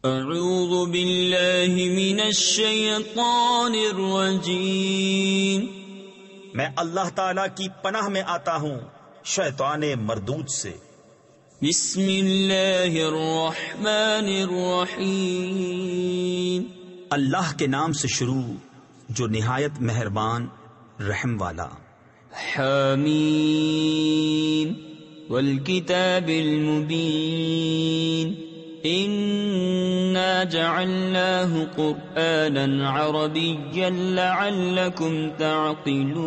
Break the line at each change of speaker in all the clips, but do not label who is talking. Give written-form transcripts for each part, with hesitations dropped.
اعوذ باللہ من الشیطان الرجیم،
میں اللہ تعالی کی پناہ میں آتا ہوں شیطان مردود سے۔
بسم اللہ الرحمن الرحیم،
اللہ کے نام سے شروع جو نہایت مہربان رحم والا۔
حامیم والکتاب المبین، إِنَّا جَعَلْنَاهُ قُرْآنًا عَرَبِيًّا لَعَلَّكُمْ تَعْقِلُونَ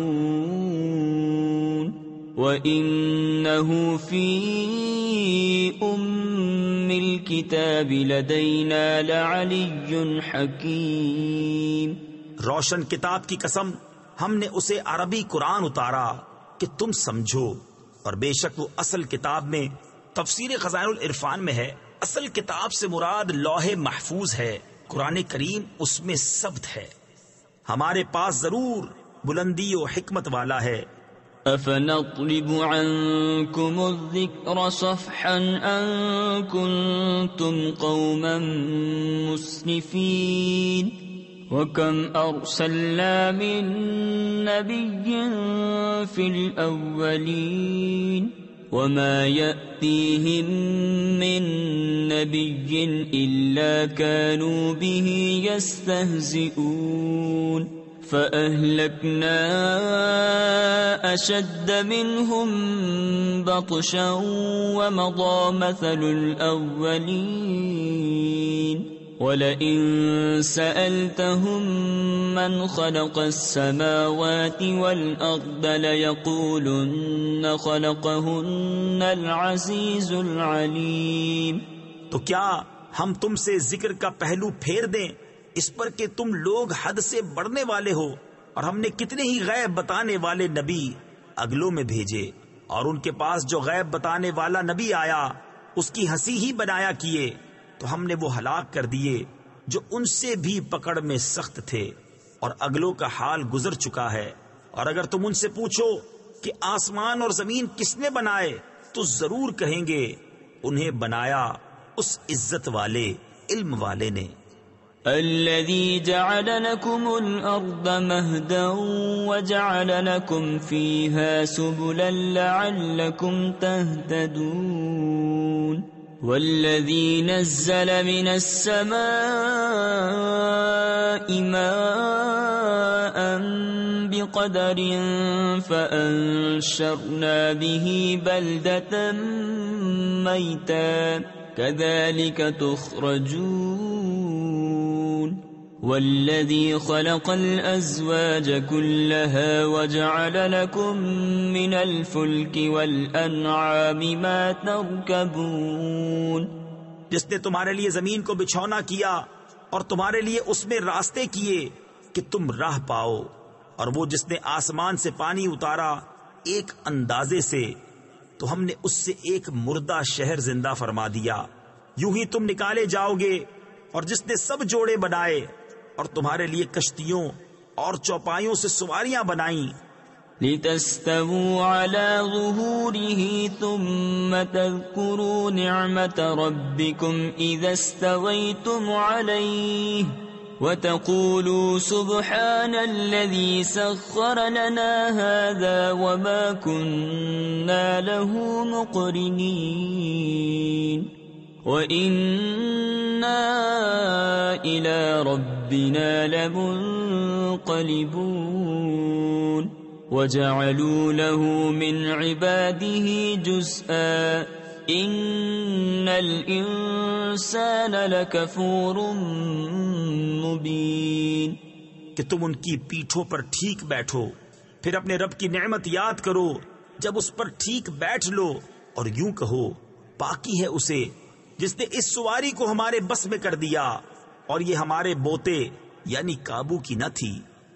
وَإِنَّهُ فِي أُمِّ الْكِتَابِ لَدَيْنَا لَعَلِيٌّ حَكِيمٌ۔
روشن کتاب کی قسم، ہم نے اسے عربی قرآن اتارا کہ تم سمجھو، اور بے شک وہ اصل کتاب میں، تفسیر خزائن العرفان میں ہے، اصل کتاب سے مراد لوح محفوظ ہے، قرآن کریم اس میں ثبت ہے، ہمارے پاس ضرور بلندی و حکمت والا ہے۔
أَفَنَضْرِبُ عَنْكُمُ الذِّكْرَ صَفْحًا أَن كُنتُمْ قَوْمًا مُسْرِفِينَ وَكَمْ أَرْسَلْنَا مِن نَّبِيٍّ فِي الْأَوَّلِينَ وَمَا يَأْتِيهِم مِّن نَّبِيٍّ إِلَّا كَانُوا بِهِ يَسْتَهْزِئُونَ فَأَهْلَكْنَا أَشَدَّ مِنْهُمْ بَطْشًا وَمَضَىٰ مَثَلُ الْأَوَّلِينَ وَلَئِن سَأَلْتَهُم مَّنْ خَلَقَ السَّمَاوَاتِ وَالْأَرْضَ لَيَقُولُنَّ خَلَقَهُنَّ الْعَزِيزُ الْعَلِيمُ۔
تو کیا ہم تم سے ذکر کا پہلو پھیر دیں اس پر کہ تم لوگ حد سے بڑھنے والے ہو، اور ہم نے کتنے ہی غیب بتانے والے نبی اگلوں میں بھیجے، اور ان کے پاس جو غیب بتانے والا نبی آیا اس کی ہنسی ہی بنایا کیے، تو ہم نے وہ ہلاک کر دیے جو ان سے بھی پکڑ میں سخت تھے، اور اگلوں کا حال گزر چکا ہے۔ اور اگر تم ان سے پوچھو کہ آسمان اور زمین کس نے بنائے، تو ضرور کہیں گے انہیں بنایا اس عزت والے علم والے نے۔
الذي جعل لكم الأرض مهدا وجعل لكم فيها سبلا لعلكم تهتدون والذي نزل من السماء ماء بقدر فأنشرنا به بلدة ميتا كذلك تخرجون والذي خلق الأزواج كلها وجعل لكم من الفلك والأنعام ما تركبون،
جس نے تمہارے لیے زمین کو بچھونا کیا اور تمہارے لیے اس میں راستے کیے کہ تم راہ پاؤ، اور وہ جس نے آسمان سے پانی اتارا ایک اندازے سے، تو ہم نے اس سے ایک مردہ شہر زندہ فرما دیا، یوں ہی تم نکالے جاؤ گے، اور جس نے سب جوڑے بنائے اور تمہارے لیے کشتیوں اور چوپایوں سے سواریاں بنائیں،
لِتَسْتَوُوا عَلَى ظُهُورِهِ ثُمَّ تَذْكُرُوا نِعْمَةَ رَبِّكُمْ إِذَا اسْتَوَيْتُمْ عَلَيْهِ وَتَقُولُوا سُبْحَانَ الَّذِي سَخَّرَ لَنَا هَذَا وَمَا كُنَّا لَهُ مُقْرِنِينَ وَإِنَّا إِلَى رَبِّنَا لَمُنقَلِبُونَ وَجَعَلُوا لَهُ مِنْ عِبَادِهِ جُزْءًا إِنَّ الْإِنسَانَ لَكَفُورٌ مُبِينٌ۔
کہ تم ان کی پیٹھوں پر ٹھیک بیٹھو، پھر اپنے رب کی نعمت یاد کرو، جب اس پر ٹھیک بیٹھ لو، اور یوں کہو پاکی ہے اسے جس نے اس سواری کو ہمارے بس میں کر دیا، اور یہ ہمارے بوتے یعنی قابو کی نہ تھی،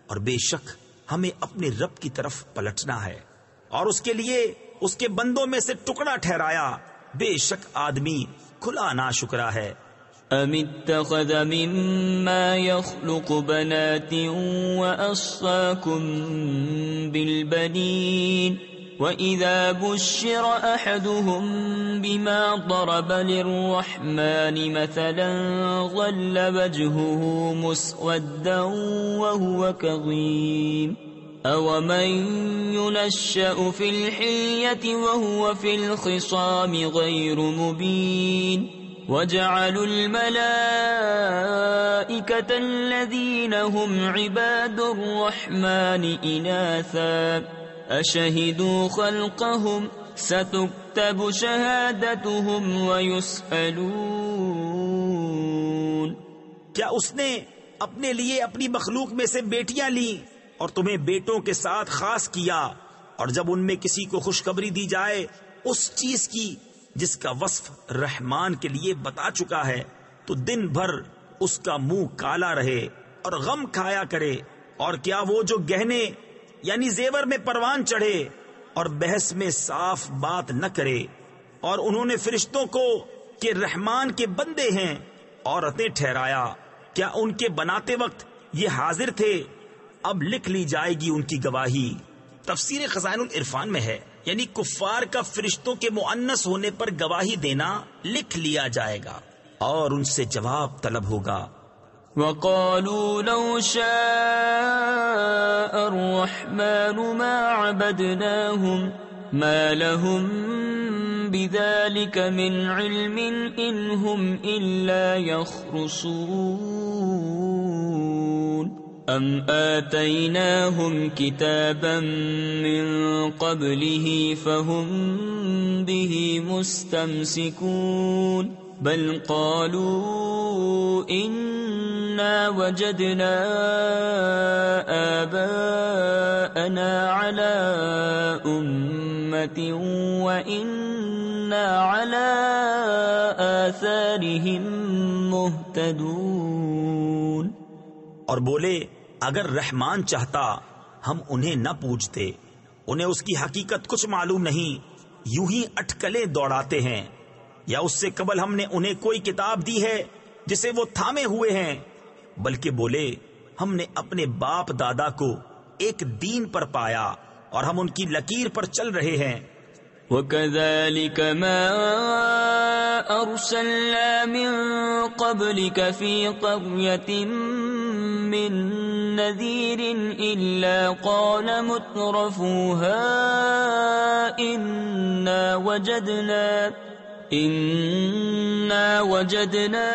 اور بے شک ہمیں اپنے رب کی طرف پلٹنا ہے، اور اس کے لیے اس کے بندوں میں سے ٹکڑا ٹھہرایا، بے شک آدمی کھلا ناشکرا ہے۔
ام اتخذ مما يخلق بنات واصفاكم بالبنين وَإِذَا بُشِّرَ أَحَدُهُم بِمَا ضَرَبَ لِلرَّحْمَنِ مَثَلًا ظَلَّ وَجْهُهُ مُسْوَدًّا وَهُوَ كَظِيمٌ أَوَمَن يُنَشَّأُ فِي الْحِلْيَةِ وَهُوَ فِي الْخِصَامِ غَيْرُ مُبِينٍ وَجَعَلُوا الْمَلَائِكَةَ الَّذِينَ هُمْ عِبَادُ الرَّحْمَنِ إِنَاثًا أَشَهِدُوا خَلْقَهُمْ سَتُكْتَبُ شَهَادَتُهُمْ وَيُسْأَلُونَ۔
کیا اس نے اپنے لیے اپنی مخلوق میں سے بیٹیاں لیں اور تمہیں بیٹوں کے ساتھ خاص کیا، اور جب ان میں کسی کو خوشخبری دی جائے اس چیز کی جس کا وصف رحمان کے لیے بتا چکا ہے، تو دن بھر اس کا منہ کالا رہے اور غم کھایا کرے، اور کیا وہ جو گہنے یعنی زیور میں پروان چڑھے اور بحث میں صاف بات نہ کرے، اور انہوں نے فرشتوں کو کہ رحمان کے بندے ہیں عورتیں ٹھہرایا، کیا ان کے بناتے وقت یہ حاضر تھے؟ اب لکھ لی جائے گی ان کی گواہی۔ تفسیر خزائن العرفان میں ہے، یعنی کفار کا فرشتوں کے مؤنث ہونے پر گواہی دینا لکھ لیا جائے گا اور ان سے جواب طلب ہوگا۔
وَقَالُوا لَوْ شَاءَ الرَّحْمَنُ مَا عَبَدْنَاهُمْ مَا لَهُمْ بِذَلِكَ مِنْ عِلْمٍ إِنْ هُمْ إِلَّا يَخْرُصُونَ أَمْ آتَيْنَاهُمْ كِتَابًا مِّن قَبْلِهِ فَهُمْ بِهِ مُسْتَمْسِكُونَ بَلْ قَالُوا إِنَّا وَجَدْنَا آبَاءَنَا عَلَى أُمَّةٍ وَإِنَّا عَلَى آثَارِهِمْ مُهْتَدُونَ۔
اور بولے اگر رحمان چاہتا ہم انہیں نہ پوچھتے، انہیں اس کی حقیقت کچھ معلوم نہیں، یوں ہی اٹکلیں دوڑاتے ہیں، یا اس سے قبل ہم نے انہیں کوئی کتاب دی ہے جسے وہ تھامے ہوئے ہیں، بلکہ بولے ہم نے اپنے باپ دادا کو ایک دین پر پایا اور ہم ان کی لکیر پر چل رہے ہیں۔
وَكَذَلِكَ مَا أَرْسَلْنَا مِن قَبْلِكَ فِي قَرْيَةٍ مِّن نَّذِيرٍ إِلَّا قَالَ مُتْرَفُوهَا إِنَّا وَجَدْنَا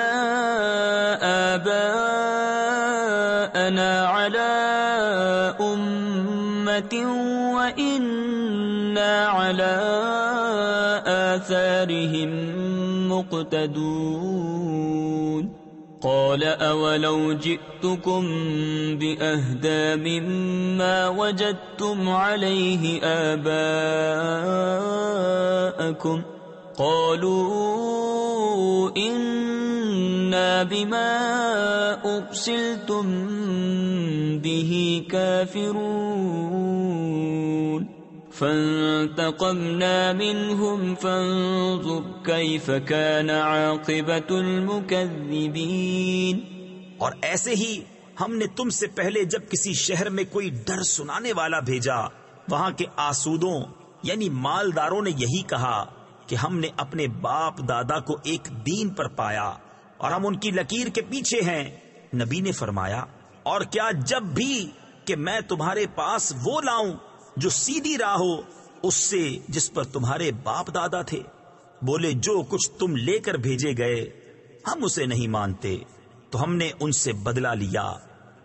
آبَاءَنَا عَلَى أُمَّةٍ وَإِنَّا عَلَى آثَارِهِمْ مُقْتَدُونَ قَالَ أَوَلَوْ جِئْتُكُمْ بِأَهْدَى مِمَّا وَجَدتُّمْ عَلَيْهِ آبَاءَكُمْ قالوا إنا بما أرسلتم به كافرون فانتقمنا منهم فانظر كيف كان عاقبة المكذبين۔
اور ایسے ہی ہم نے تم سے پہلے جب کسی شہر میں کوئی ڈر سنانے والا بھیجا، وہاں کے آسودوں یعنی مالداروں نے یہی کہا کہ ہم نے اپنے باپ دادا کو ایک دین پر پایا اور ہم ان کی لکیر کے پیچھے ہیں۔ نبی نے فرمایا اور کیا جب بھی کہ میں تمہارے پاس وہ لاؤں جو سیدھی راہ ہو اس سے جس پر تمہارے باپ دادا تھے؟ بولے جو کچھ تم لے کر بھیجے گئے ہم اسے نہیں مانتے، تو ہم نے ان سے بدلہ لیا،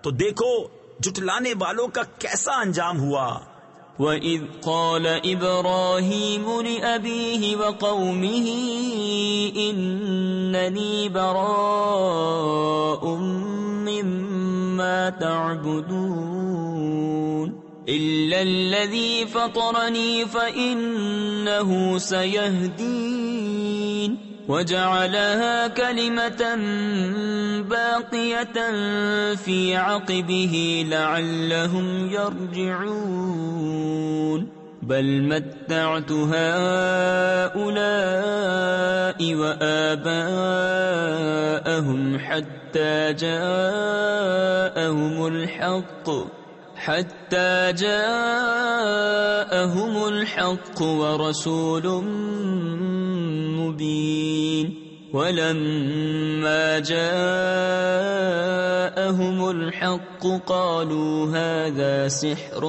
تو دیکھو جھٹلانے والوں کا کیسا انجام ہوا۔
وَإِذْ قَالَ إِبْرَاهِيمُ لِأَبِيهِ وَقَوْمِهِ إِنَّنِي بَرَاءٌ مِّمَّا تَعْبُدُونَ إِلَّا الَّذِي فَطَرَنِي فَإِنَّهُ سَيَهْدِينِ وَجَعَلَهَا كَلِمَةً بَاقِيَةً فِي عَقِبِهِ لَعَلَّهُمْ يَرْجِعُونَ بَلْ مَتَّعْتُ هَؤُلَاءِ وَآبَاءَهُمْ حَتَّى حتى جاءهم الحق ورسول مبين ولما جاءهم الحق قالوا هذا سحر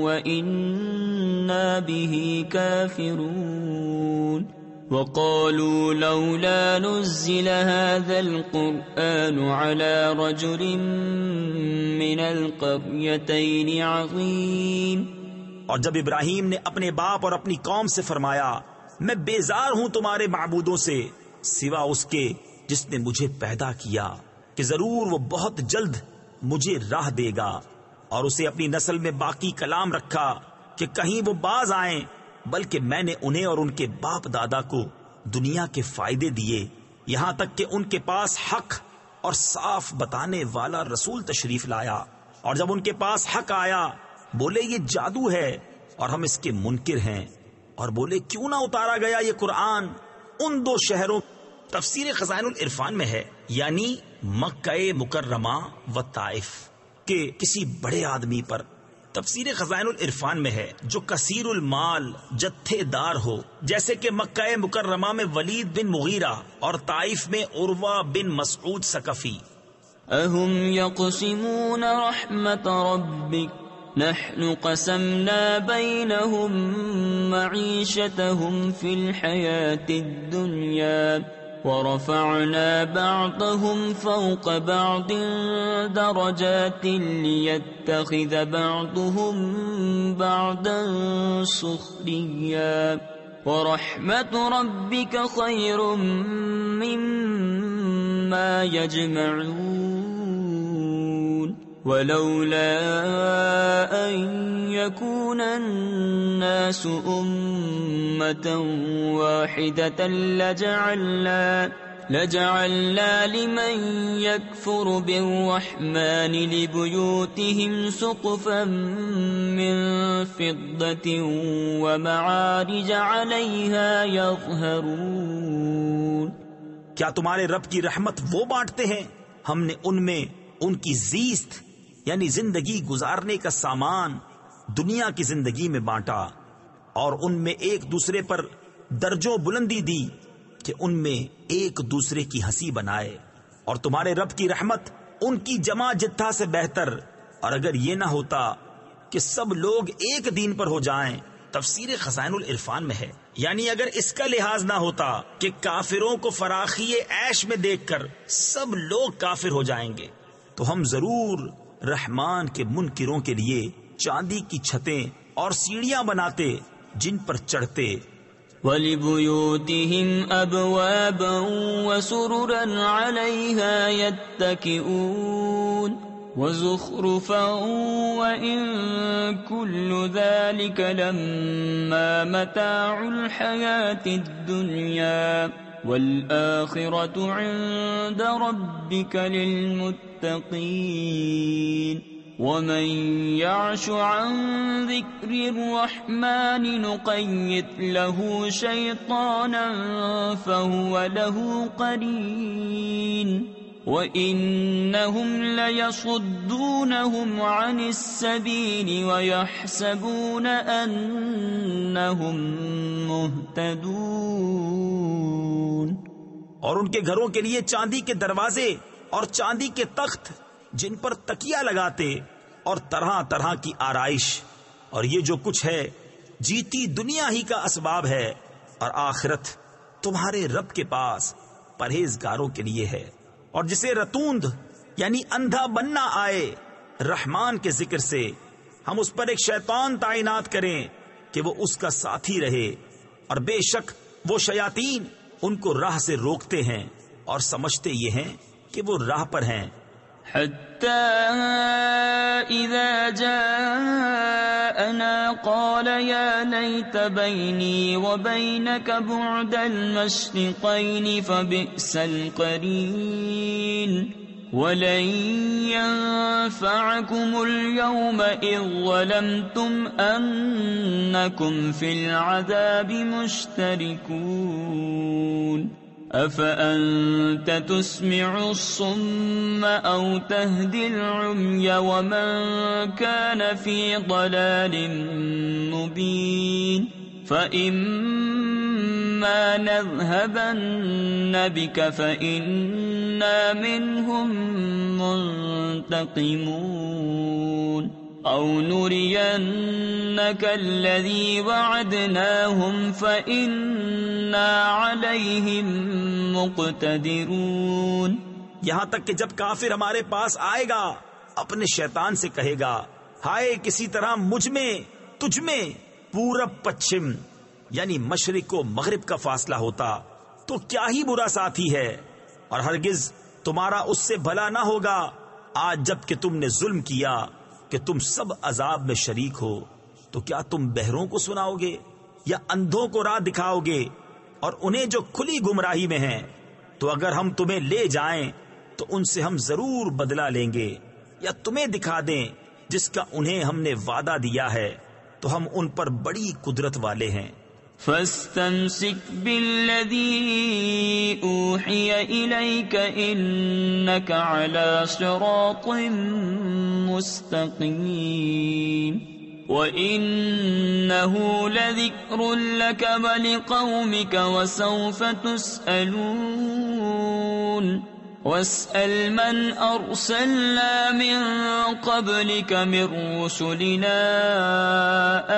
وإنا به كافرون وقالوا لولا نزل هذا القرآن على رجل من القريتين عظيم۔
اور جب ابراہیم نے اپنے باپ اور اپنی قوم سے فرمایا میں بیزار ہوں تمہارے معبودوں سے سوا اس کے جس نے مجھے پیدا کیا کہ ضرور وہ بہت جلد مجھے راہ دے گا، اور اسے اپنی نسل میں باقی کلام رکھا کہ کہیں وہ باز آئیں، بلکہ میں نے انہیں اور ان کے باپ دادا کو دنیا کے فائدے دیے یہاں تک کہ ان کے پاس حق اور صاف بتانے والا رسول تشریف لایا، اور جب ان کے پاس حق آیا بولے یہ جادو ہے اور ہم اس کے منکر ہیں، اور بولے کیوں نہ اتارا گیا یہ قرآن ان دو شہروں۔ تفسیر خزائن العرفان میں ہے یعنی مکہ مکرمہ و طائف کے کسی بڑے آدمی پر۔ تفسیر خزائن العرفان میں ہے جو کثیر المال جتھے دار ہو، جیسے کہ مکہ مکرمہ میں ولید بن مغیرہ اور طائف میں عروہ بن مسعود ثقفی۔
اہم یقسمون رحمت ربک نحن قسمنا بینہم معیشتہم فی الحیاة الدنیا ورفعنا بعضهم فوق بعض درجات ليتخذ بعضهم بعضا سخريا ورحمة ربك خير مما يجمعون ولولا أن يكون الناس أمة واحدة لجعلنا لمن يكفر بالرحمن لبيوتهم سقفا من فضة ومعارج عليها يظهرون۔
کیا تمہارے رب کی رحمت وہ بانٹتے ہیں؟ ہم نے ان میں ان کی زیست یعنی زندگی گزارنے کا سامان دنیا کی زندگی میں بانٹا، اور ان میں ایک دوسرے پر درجوں بلندی دی کہ ان میں ایک دوسرے کی ہنسی بنائے، اور تمہارے رب کی رحمت ان کی جمع جتھا سے بہتر، اور اگر یہ نہ ہوتا کہ سب لوگ ایک دین پر ہو جائیں۔ تفسیر خزائن العرفان میں ہے یعنی اگر اس کا لحاظ نہ ہوتا کہ کافروں کو فراخی عیش میں دیکھ کر سب لوگ کافر ہو جائیں گے تو ہم ضرور رحمان کے منکروں کے لیے چاندی کی چھتیں اور سیڑھیاں بناتے جن پر چڑھتے۔
وَلِبُيُوتِهِمْ أَبْوَابًا وَسُرُرًا عَلَيْهَا يَتَّكِئُونَ وَزُخْرُفًا وَإِن كُلُّ ذَلِكَ لَمَّا مَتَاعُ الْحَيَاةِ الدُّنْيَا وَالْآخِرَةُ عِندَ رَبِّكَ لِلْمُتَّقِينَ وَمَن يَعْشُ عَن ذِكْرِ الرَّحْمَنِ نُقَيِّضْ لَهُ شَيْطَانًا فَهُوَ لَهُ قَرِينٌ وَإِنَّهُمْ لَيَصُدُّونَهُمْ عَنِ السَّبِيلِ وَيَحْسَبُونَ أَنَّهُمْ مُهْتَدُونَ۔
اور ان کے گھروں کے لیے چاندی کے دروازے اور چاندی کے تخت جن پر تکیہ لگاتے اور طرح طرح کی آرائش، اور یہ جو کچھ ہے جیتی دنیا ہی کا اسباب ہے، اور آخرت تمہارے رب کے پاس پرہیزگاروں کے لیے ہے۔ اور جسے رتوند یعنی اندھا بننا آئے رحمان کے ذکر سے، ہم اس پر ایک شیطان تعینات کریں کہ وہ اس کا ساتھی رہے، اور بے شک وہ شیاطین ان کو راہ سے روکتے ہیں اور سمجھتے یہ ہیں کہ وہ راہ پر ہیں۔
حتى إذا جاءنا قال يا ليت بيني وبينك بعد المشرقين فبئس القرين ولن ينفعكم اليوم إذ ظلمتم أنكم في العذاب مشتركون۔ أفأنت تسمع الصم أو تهدي العمي ومن كان في ضلال مبين فإما نذهبن بك فإنا منهم منتقمون أو نرينك الذي وعدناهم فإنا عليهم مقتدرون.
یہاں تک کہ جب کافر ہمارے پاس آئے گا اپنے شیطان سے کہے گا ہائے کسی طرح مجھ میں تجھ میں پورب پچھم یعنی مشرق و مغرب کا فاصلہ ہوتا تو کیا ہی برا ساتھی ہے، اور ہرگز تمہارا اس سے بھلا نہ ہوگا آج جب کہ تم نے ظلم کیا کہ تم سب عذاب میں شریک ہو. تو کیا تم بہروں کو سناؤ گے یا اندھوں کو راہ دکھاؤ گے اور انہیں جو کھلی گمراہی میں ہیں؟ تو اگر ہم تمہیں لے جائیں تو ان سے ہم ضرور بدلہ لیں گے، یا تمہیں دکھا دیں جس کا انہیں ہم نے وعدہ دیا ہے تو ہم ان پر بڑی قدرت والے ہیں.
فاستمسك بالذي أوحي إليك إنك على صراط مستقيم وإنه لذكر لك ولقومك وسوف تسألون. واسأل من أرسلنا من قبلك من رسلنا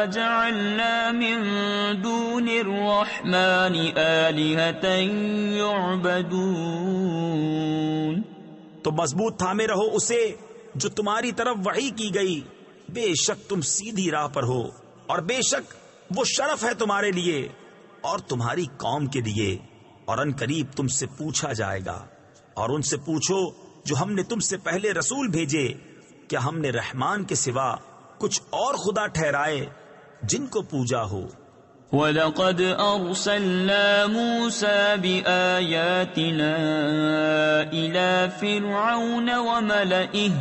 أجعلنا من دون الرحمن آلهة يعبدون.
تو مضبوط تھامے رہو اسے جو تمہاری طرف وحی کی گئی، بے شک تم سیدھی راہ پر ہو، اور بے شک وہ شرف ہے تمہارے لیے اور تمہاری قوم کے لیے، اور ان قریب تم سے پوچھا جائے گا. اور ان سے پوچھو جو ہم نے تم سے پہلے رسول بھیجے، کیا ہم نے رحمان کے سوا کچھ اور خدا ٹھہرائے جن کو پوجا ہو؟
وَلَقَدْ أَرْسَلْنَا مُوسَى بِآيَاتِنَا إِلَى فِرْعَوْنَ وَمَلَئِهِ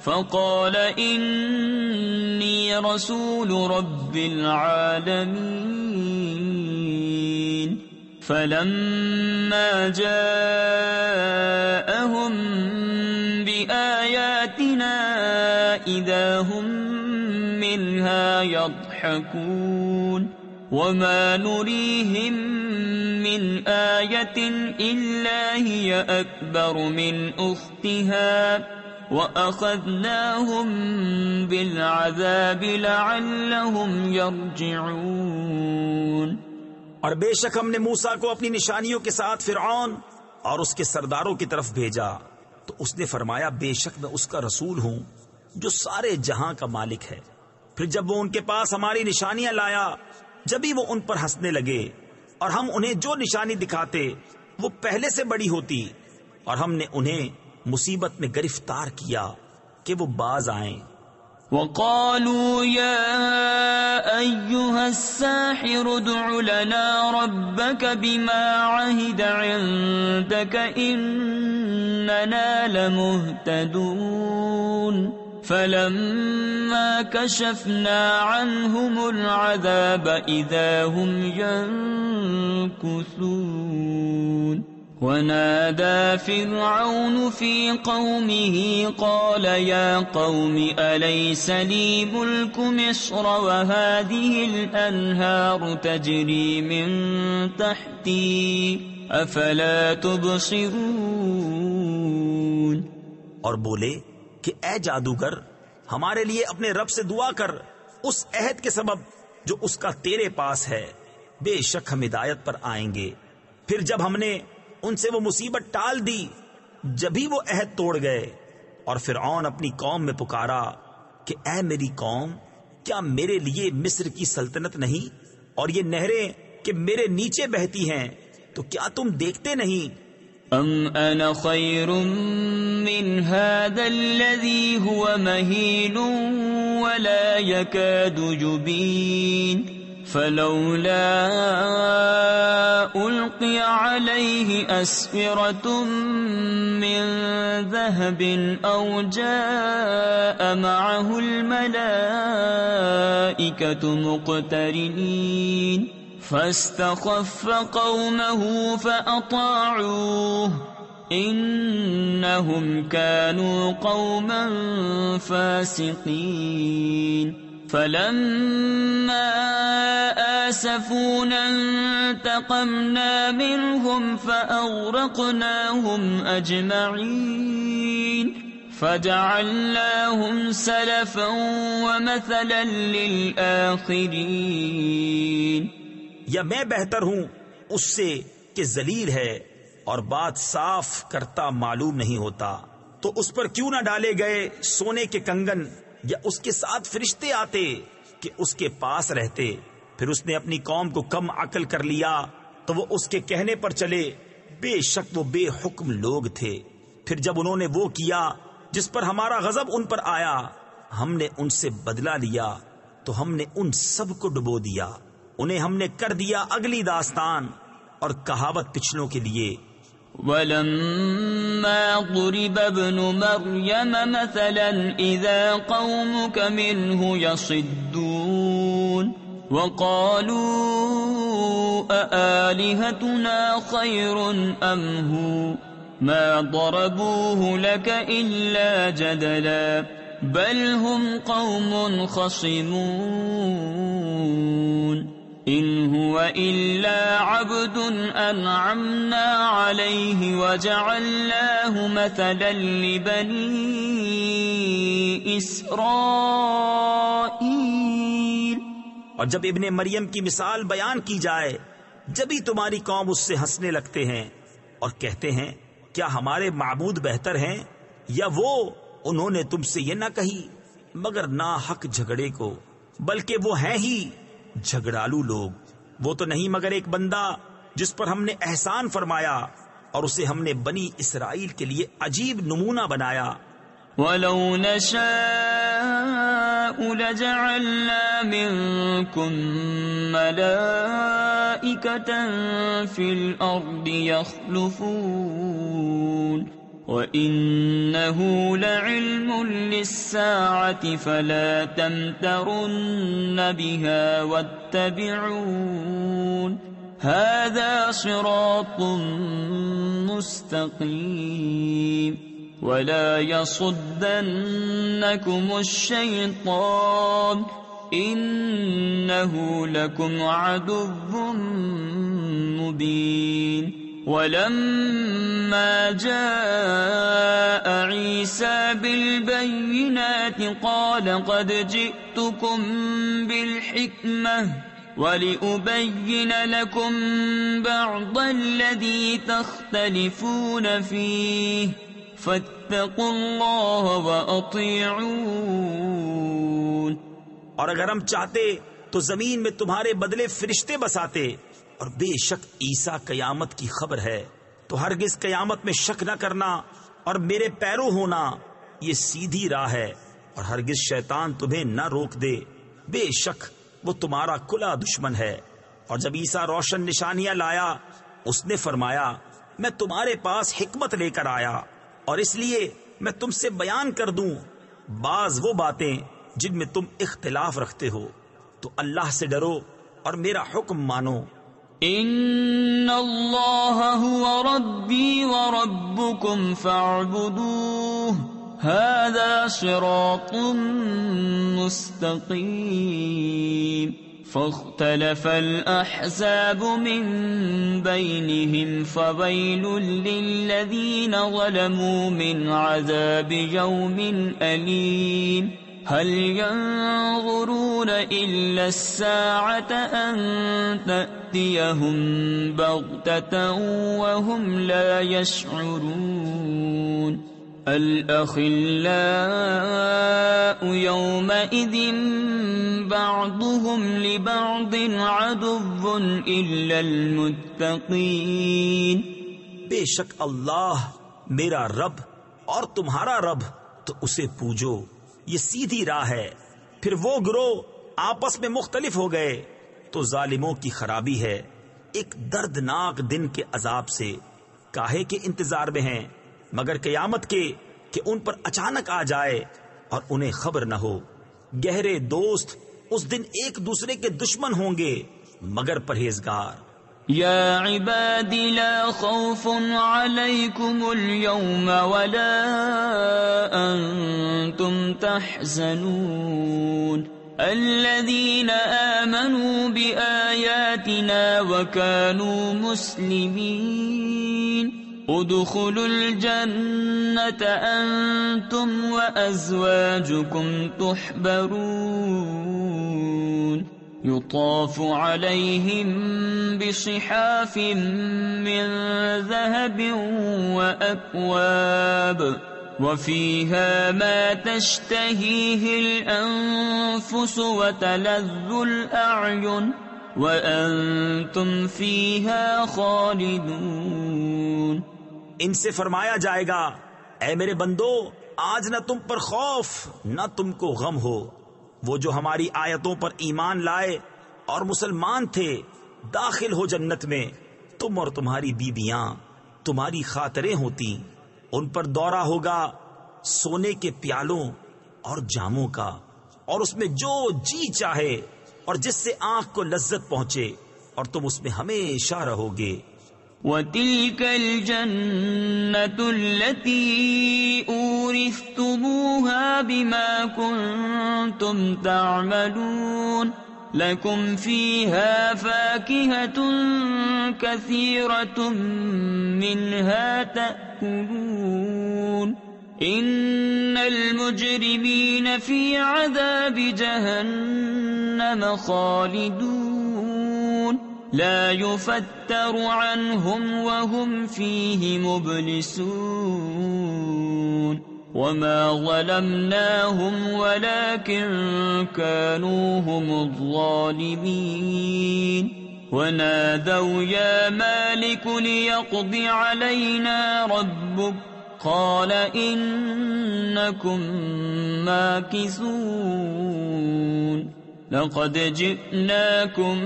فَقَالَ إِنِّي رَسُولُ رَبِّ الْعَالَمِينَ. فَلَمَّا جَاءَهُم بِآيَاتِنَا إِذَا هُم مِّنْهَا يَضْحَكُونَ. وَمَا نُرِيهِم مِّنْ آيَةٍ إِلَّا هِيَ أَكْبَرُ مِنْ أُخْتِهَا وَأَخَذْنَاهُم بِالْعَذَابِ لَعَلَّهُمْ يَرْجِعُونَ.
اور بے شک ہم نے موسیٰ کو اپنی نشانیوں کے ساتھ فرعون اور اس کے سرداروں کی طرف بھیجا، تو اس نے فرمایا بے شک میں اس کا رسول ہوں جو سارے جہاں کا مالک ہے. پھر جب وہ ان کے پاس ہماری نشانیاں لایا جبھی وہ ان پر ہنسنے لگے، اور ہم انہیں جو نشانی دکھاتے وہ پہلے سے بڑی ہوتی، اور ہم نے انہیں مصیبت میں گرفتار کیا کہ وہ باز آئیں.
وَقَالُوا يَا أَيُّهَا السَّاحِرُ ادْعُ لَنَا رَبَّكَ بِمَا عَهِدَ عِندَكَ إِنَّنَا لَمُهْتَدُونَ. فَلَمَّا كَشَفْنَا عَنْهُمُ الْعَذَابَ إِذَا هُمْ يَنكُثُونَ. وَنَادَى فِرْعَوْنُ فِي قَوْمِهِ قَالَ يَا قَوْمِ أَلَيْسَ لِي مُلْكُ مِصْرَ وَهَٰذِهِ الْأَنْهَارُ تَجْرِي مِن تَحْتِي أَفَلَا تُبْصِرُونَ.
اور بولے کہ اے جادوگر ہمارے لیے اپنے رب سے دعا کر اس عہد کے سبب جو اس کا تیرے پاس ہے، بے شک ہم ہدایت پر آئیں گے. پھر جب ہم نے ان سے وہ مصیبت ٹال دی جبھی وہ عہد توڑ گئے. اور فرعون اپنی قوم میں پکارا کہ اے میری قوم، کیا میرے لیے مصر کی سلطنت نہیں اور یہ نہریں کہ میرے نیچے بہتی ہیں؟ تو کیا تم دیکھتے نہیں؟
ام انا خیر من هذا الذي هو مهين ولا يكاد يبين فلولا القي عليه اسورة من ذهب او جاء معه الملائكة مقترنين فاستخف قومه فأطاعوه إنهم كانوا قوما فاسقين فلما آسفونا انتقمنا منهم فأغرقناهم أجمعين فجعلناهم سلفا ومثلا للآخرين.
یا میں بہتر ہوں اس سے کہ ذلیل ہے اور بات صاف کرتا معلوم نہیں ہوتا، تو اس پر کیوں نہ ڈالے گئے سونے کے کنگن، یا اس کے ساتھ فرشتے آتے کہ اس کے پاس رہتے. پھر اس نے اپنی قوم کو کم عقل کر لیا تو وہ اس کے کہنے پر چلے، بے شک وہ بے حکم لوگ تھے. پھر جب انہوں نے وہ کیا جس پر ہمارا غضب ان پر آیا، ہم نے ان سے بدلہ لیا تو ہم نے ان سب کو ڈبو دیا. انہیں ہم نے کر دیا اگلی داستان اور کہاوت پچھلوں کے لیے.
وَلَمَّا ضُرِبَ ابْنُ مَرْيَمَ مَثَلًا إِذَا قَوْمُكَ مِنْهُ يَصِدُّونَ وَقَالُوا أَآلِهَتُنَا خَيْرٌ أَمْ هُوَ مَا ضَرَبُوهُ لَكَ إِلَّا جَدَلًا بَلْ هُمْ قَوْمٌ خَصِمُونَ إِنْ هُوَ إِلَّا عَبْدٌ أَنْعَمْنَا عَلَيْهِ وَجَعَلْنَاهُ مَثَلًا لِبَنِي إِسْرَائِيلَ.
اور جب ابن مریم کی مثال بیان کی جائے، جبھی تمہاری قوم اس سے ہنسنے لگتے ہیں اور کہتے ہیں کیا ہمارے معبود بہتر ہیں یا وہ. انہوں نے تم سے یہ نہ کہی مگر ناحق جھگڑے کو، بلکہ وہ ہیں ہی جھگڑالو لوگ. وہ تو نہیں مگر ایک بندہ جس پر ہم نے احسان فرمایا اور اسے ہم نے بنی اسرائیل کے لیے عجیب نمونہ بنایا.
وَلَوْ نَشَاءُ لَجَعَلْنَا مِنكُم مَّلَائِكَةً فِي الْأَرْضِ يَخْلُفُونَ وَإِنَّهُ لَعِلْمٌ لِلسَّاعَةِ فَلَا تَمْتَرُنَّ بِهَا وَاتَّبِعُونِ هَذَا صِرَاطٌ مُسْتَقِيمٌ وَلَا يَصُدَّنَّكُمُ الشَّيْطَانُ إِنَّهُ لَكُمْ عَدُوٌّ مُبِينٌ. وَلَمَّا جَاءَ عِيسَى بِالْبَيِّنَاتِ قَالَ قَدْ جِئْتُكُمْ بِالْحِكْمَةِ وَلِأُبَيِّنَ لَكُمْ بَعْضَ الَّذِي تَخْتَلِفُونَ فِيهِ فَاتَّقُوا اللَّهَ وَأَطِيعُونِ.
اور اگر ہم چاہتے تو زمین میں تمہارے بدلے فرشتے بساتے، اور بے شک عیسیٰ قیامت کی خبر ہے، تو ہرگز قیامت میں شک نہ کرنا اور میرے پیرو ہونا، یہ سیدھی راہ ہے، اور ہرگز شیطان تمہیں نہ روک دے، بے شک وہ تمہارا کھلا دشمن ہے. اور جب عیسیٰ روشن نشانیاں لایا، اس نے فرمایا میں تمہارے پاس حکمت لے کر آیا، اور اس لیے میں تم سے بیان کر دوں بعض وہ باتیں جن میں تم اختلاف رکھتے ہو. تو اللہ سے ڈرو اور میرا حکم مانو.
ان اللہ هو ربی وربکم فاعبدوه هذا صراط مستقیم. فاختلف الأحزاب من بينهم فويل للذين ظلموا من عذاب يوم أليم. هل ينظرون إلا الساعة أن تأتيهم بغتة وهم لا يشعرون. الأخلاء يومئذ بعضهم لبعض عدو إلا المتقين.
بے شک اللہ میرا رب اور تمہارا رب، تو اسے پوجو، یہ سیدھی راہ ہے. پھر وہ گروہ آپس میں مختلف ہو گئے تو ظالموں کی خرابی ہے ایک دردناک دن کے عذاب سے. کاہے کے انتظار میں ہیں مگر قیامت کے کہ ان پر اچانک آ جائے اور انہیں خبر نہ ہو. گہرے دوست اس دن ایک دوسرے کے دشمن ہوں گے، مگر پرہیزگار۔
يا عباد لا خوف عليكم اليوم ولا أنتم تحزنون الذين آمنوا بآياتنا وكانوا مسلمين ادخلوا الجنة أنتم وأزواجكم تحبرون يطاف عليهم بصحاف من ذهب وأكواب وفيها ما تشتهيه الأنفس وتلذ الأعين وأنتم فيها خالدون۔
ان سے فرمایا جائے گا، اے میرے بندو، آج نہ تم پر خوف نہ تم کو غم ہو۔ وہ جو ہماری آیتوں پر ایمان لائے اور مسلمان تھے داخل ہو جنت میں، تم اور تمہاری بیویاں تمہاری خاطریں ہوتی، ان پر دورہ ہوگا سونے کے پیالوں اور جاموں کا، اور اس میں جو جی چاہے اور جس سے آنکھ کو لذت پہنچے، اور تم اس میں ہمیشہ رہو گے۔
وَتِلْكَ الْجَنَّةُ الَّتِي أُورِثْتُمُوهَا بِمَا كُنتُمْ تَعْمَلُونَ لَكُمْ فِيهَا فَاكِهَةٌ كَثِيرَةٌ مِّنْهَا تَأْكُلُونَ إِنَّ الْمُجْرِمِينَ فِي عَذَابِ جَهَنَّمَ خَالِدُونَ لا يفتر عنهم وهم فيه مبلسون وما ظلمناهم ولكن كانوا هم الظالمين ونادوا يا مالك ليقض علينا ربك قال إنكم ماكثون لقد جئناكم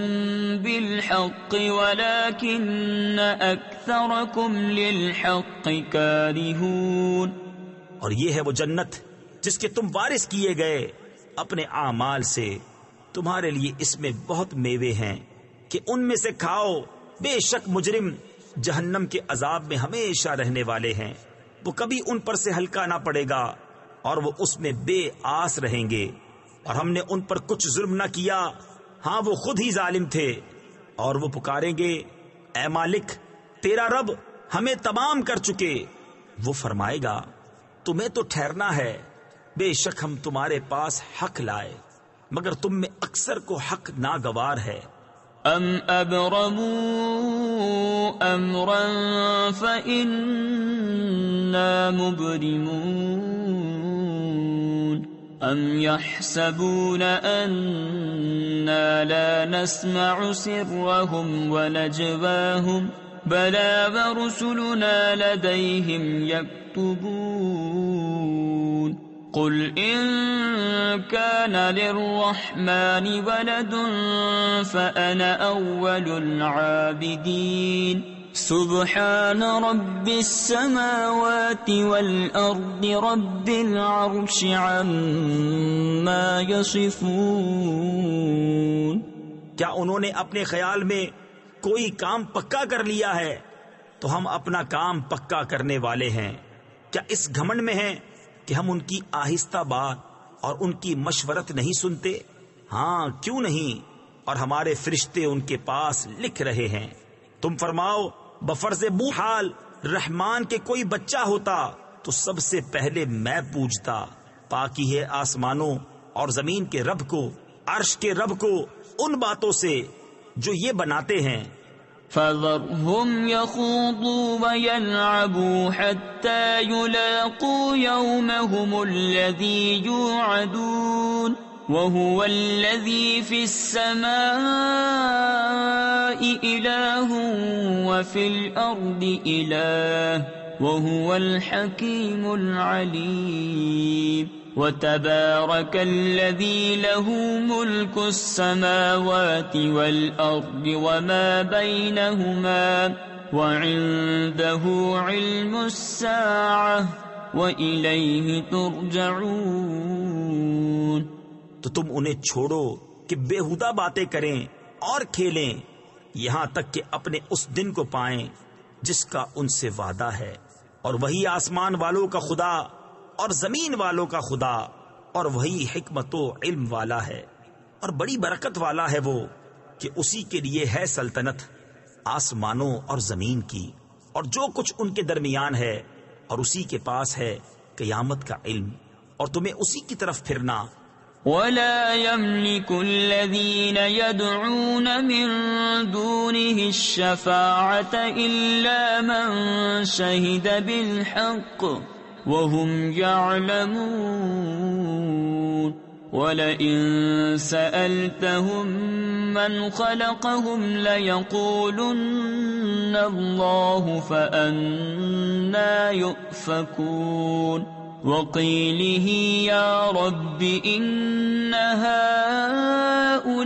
بالحق ولكن أكثركم للحق كارهون۔
اور یہ ہے وہ جنت جس کے تم وارث کیے گئے اپنے اعمال سے، تمہارے لیے اس میں بہت میوے ہیں کہ ان میں سے کھاؤ، بے شک مجرم جہنم کے عذاب میں ہمیشہ رہنے والے ہیں، وہ کبھی ان پر سے ہلکا نہ پڑے گا اور وہ اس میں بے آس رہیں گے۔ اور ہم نے ان پر کچھ ظلم نہ کیا، ہاں وہ خود ہی ظالم تھے۔ اور وہ پکاریں گے اے مالک تیرا رب ہمیں تمام کر چکے، وہ فرمائے گا تمہیں تو ٹھہرنا ہے، بے شک ہم تمہارے پاس حق لائے مگر تم میں اکثر کو حق ناگوار ہے۔
ام ابرموا امرا فإنا مبرمون ام يحسبون أنا لا نسمع سرهم ونجواهم بلى ورسلنا لديهم يكتبون قل إن كان للرحمن ولد فأنا أول العابدين سبحان رب السماوات والأرض رب العرش عما يصفون۔
کیا انہوں نے اپنے خیال میں کوئی کام پکا کر لیا ہے؟ تو ہم اپنا کام پکا کرنے والے ہیں۔ کیا اس گھمنڈ میں ہیں کہ ہم ان کی آہستہ بات اور ان کی مشورت نہیں سنتے؟ ہاں کیوں نہیں، اور ہمارے فرشتے ان کے پاس لکھ رہے ہیں۔ تم فرماؤ بفرض حال رحمان کے کوئی بچہ ہوتا تو سب سے پہلے میں پوچھتا، پاکی ہے آسمانوں اور زمین کے رب کو، عرش کے رب کو ان باتوں سے جو یہ بناتے ہیں۔
فَذَرْهُمْ يَخُوضُوا وَيَلْعَبُوا حَتَّى يُلَاقُوا يَوْمَهُمُ الَّذِي يُوعَدُونَ وَهُوَ الَّذِي فِي السَّمَاءِ إِلَٰهٌ وَفِي الْأَرْضِ إِلَٰهٌ وَهُوَ الْحَكِيمُ الْعَلِيمُ وَتَبَارَكَ الَّذِي لَهُ مُلْكُ السَّمَاوَاتِ وَالْأَرْضِ وَمَا بَيْنَهُمَا وَعِندَهُ عِلْمُ السَّاعَةِ وَإِلَيْهِ تُرْجَعُونَ۔
تو تم انہیں چھوڑو کہ بےہودہ باتیں کریں اور کھیلیں یہاں تک کہ اپنے اس دن کو پائیں جس کا ان سے وعدہ ہے، اور وہی آسمان والوں کا خدا اور زمین والوں کا خدا، اور وہی حکمت و علم والا ہے اور بڑی برکت والا ہے وہ، کہ اسی کے لیے ہے سلطنت آسمانوں اور زمین کی اور جو کچھ ان کے درمیان ہے، اور اسی کے پاس ہے قیامت کا علم اور تمہیں اسی کی طرف پھرنا۔
ولا يملك الذين يدعون من دونه الشفاعة إلا من شهد بالحق وهم يعلمون ولئن سألتهم من خلقهم ليقولن الله فأنا يؤفكون وقيله يا رب إن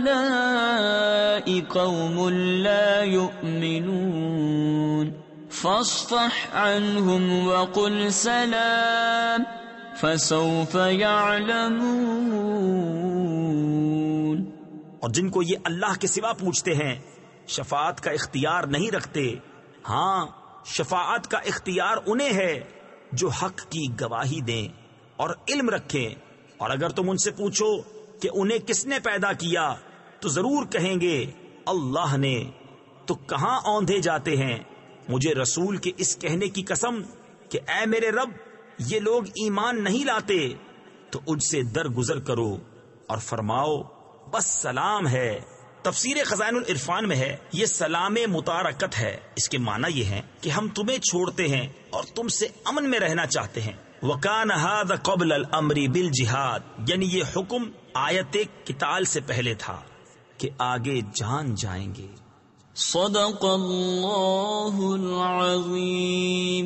هؤلاء قوم لا يؤمنون فاصفح عنهم وقل سلام فسوف يعلمون۔
اور جن کو یہ اللہ کے سوا پوچھتے ہیں شفاعت کا اختیار نہیں رکھتے، ہاں شفاعت کا اختیار انہیں ہے جو حق کی گواہی دیں اور علم رکھیں، اور اگر تم ان سے پوچھو کہ انہیں کس نے پیدا کیا تو ضرور کہیں گے اللہ نے، تو کہاں اوندھے جاتے ہیں مجھے رسول کے اس کہنے کی قسم کہ اے میرے رب یہ لوگ ایمان نہیں لاتے، تو ان سے درگزر کرو اور فرماؤ بس سلام ہے۔ تفسیر خزائن العرفان میں ہے یہ سلام متارکت ہے، اس کے معنی یہ ہے کہ ہم تمہیں چھوڑتے ہیں اور تم سے امن میں رہنا چاہتے ہیں۔ وَكَانَ هَذَا قَبْلَ الْأَمْرِ بِالْجِهَادِ، یعنی یہ حکم آیت قتال سے پہلے تھا کہ آگے جان جائیں گے۔
صدق اللہ العظیم۔